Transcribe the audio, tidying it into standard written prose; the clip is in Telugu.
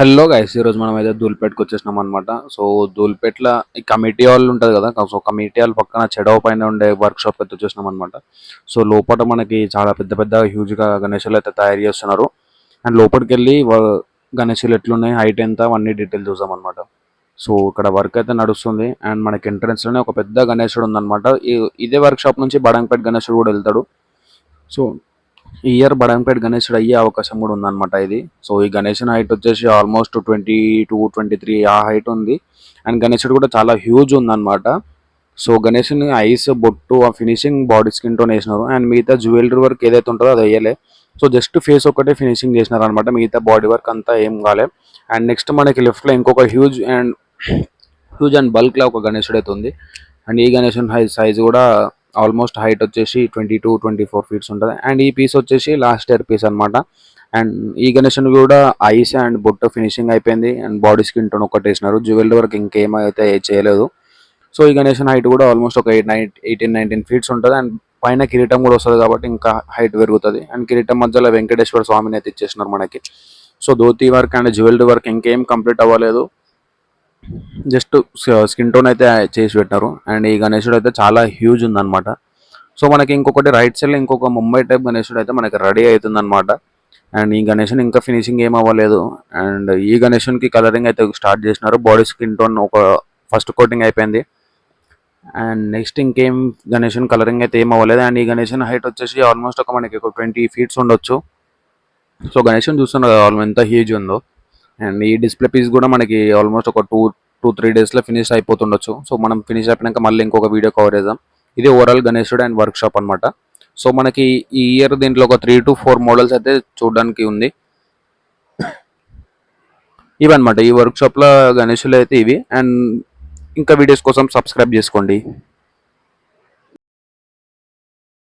హలో గైస్, ఈరోజు మనం అయితే ధూల్పేట్కి వచ్చేసినాం అనమాట. సో ధూల్పేట్లో ఈ కమిటీ వాళ్ళు ఉంటుంది కదా, సో కమిటీ వాళ్ళు పక్కన చెడవ పైన ఉండే వర్క్ షాప్ అయితే వచ్చేసినాం అనమాట. సో లోపల మనకి చాలా పెద్ద పెద్ద హ్యూజ్గా గణేషులు అయితే తయారు చేస్తున్నారు. అండ్ లోపలికి వెళ్ళి గణేషులు ఎట్లున్నాయి, హైట్ ఎంత, అవన్నీ డీటెయిల్ చూసాం అనమాట. సో ఇక్కడ వర్క్ అయితే నడుస్తుంది. అండ్ మనకి ఎంట్రన్స్ లోనే ఒక పెద్ద గణేశుడు ఉందన్నమాట. ఇదే వర్క్ షాప్ నుంచి బడంగపేట గణేశుడు కూడా వెళ్తాడు. సో ఈ ఇయర్ బడంపేట గణేశుడు అయ్యే అవకాశం కూడా ఉందన్నమాట ఇది. సో ఈ గణేశుని హైట్ వచ్చేసి ఆల్మోస్ట్ 22-23 ఆ హైట్ ఉంది. అండ్ గణేశుడు కూడా చాలా హ్యూజ్ ఉందన్నమాట. సో గణేశుని ఐస్, బొట్టు, ఆ ఫినిషింగ్ బాడీ స్కిన్ టోన్ వేసినారు. అండ్ మిగతా జ్యువెలరీ వర్క్ ఏదైతే ఉంటుందో అది వేయలే. సో జస్ట్ ఫేస్ ఒకటే ఫినిషింగ్ చేసినారు అనమాట. మిగతా బాడీ వర్క్ అంతా ఏం కాలే. అండ్ నెక్స్ట్ మనకి లెఫ్ట్లో ఇంకొక హ్యూజ్ అండ్ బల్క్లో ఒక గణేశుడు అయితే ఉంది. అండ్ ఈ గణేశుని సైజ్ కూడా ఆల్మోస్ట్ హైట్ వచ్చేసి 22-24 ఫీట్స్ ఉంటుంది. అండ్ ఈ పీస్ వచ్చేసి లాస్ట్ ఇయర్ పీస్ అనమాట. అండ్ ఈ గణేశుని కూడా ఐస్ అండ్ బొట్టు ఫినిషింగ్ అయిపోయింది. అండ్ బాడీ స్కిన్ టోన్ ఒకటి వేసినారు. జ్యువెలరీ వర్క్ ఇంకేమైతే చేయలేదు. సో ఈ గణేశుని హైట్ కూడా ఆల్మోస్ట్ ఒక 18-19 ఫీట్స్ ఉంటుంది. అండ్ పైన కిరీటం కూడా వస్తుంది కాబట్టి ఇంకా హైట్ పెరుగుతుంది. అండ్ కిరీటం మధ్యలో వెంకటేశ్వర స్వామిని అయితే ఇచ్చేసినారు మనకి. So dhoti work and jewellery work ఇంకేం కంప్లీట్ అవ్వలేదు. జస్ట్ స్కిన్ టోన్ అయితే చేసి పెట్టినారు. అండ్ ఈ గణేశుడు అయితే చాలా హ్యూజ్ ఉందన్నమాట. సో మనకి ఇంకొకటి రైట్ సైడ్ ఇంకొక ముంబై టైప్ గణేశుడు అయితే మనకి రెడీ అవుతుందన్నమాట. అండ్ ఈ గణేశుని ఇంకా ఫినిషింగ్ ఏం అవ్వలేదు. అండ్ ఈ గణేశునికి కలరింగ్ అయితే స్టార్ట్ చేసినారు. బాడీ స్కిన్ టోన్ ఒక ఫస్ట్ కోటింగ్ అయిపోయింది. అండ్ నెక్స్ట్ ఇంకేం గణేశుని కలరింగ్ అయితే ఏం అవ్వలేదు. అండ్ ఈ గణేశుని హైట్ వచ్చేసి ఆల్మోస్ట్ మనకి ఒక 20 ఫీట్స్ ఉండొచ్చు. సో గణేశుని చూస్తున్నారు కదా ఆల్మోస్ట్ ఎంత హ్యూజ్ ఉందో. అండ్ ఈ డిస్ప్లే పీస్ కూడా మనకి ఆల్మోస్ట్ ఒక 2-3 డేస్లో ఫినిష్ అయిపోతుండొచ్చు. సో మనం ఫినిష్ అయిపోయాక మళ్ళీ ఇంకొక వీడియో కవర్ చేద్దాం. ఇది ఓవరాల్ గణేశుడు అండ్ వర్క్ షాప్ అనమాట. సో మనకి ఈ ఇయర్ దీంట్లో ఒక 3-4 మోడల్స్ అయితే చూడడానికి ఉంది. ఇవన్నమాట ఈ వర్క్ షాప్లో గణేశులు అయితే ఇవి. అండ్ ఇంకా వీడియోస్ కోసం సబ్స్క్రైబ్ చేసుకోండి.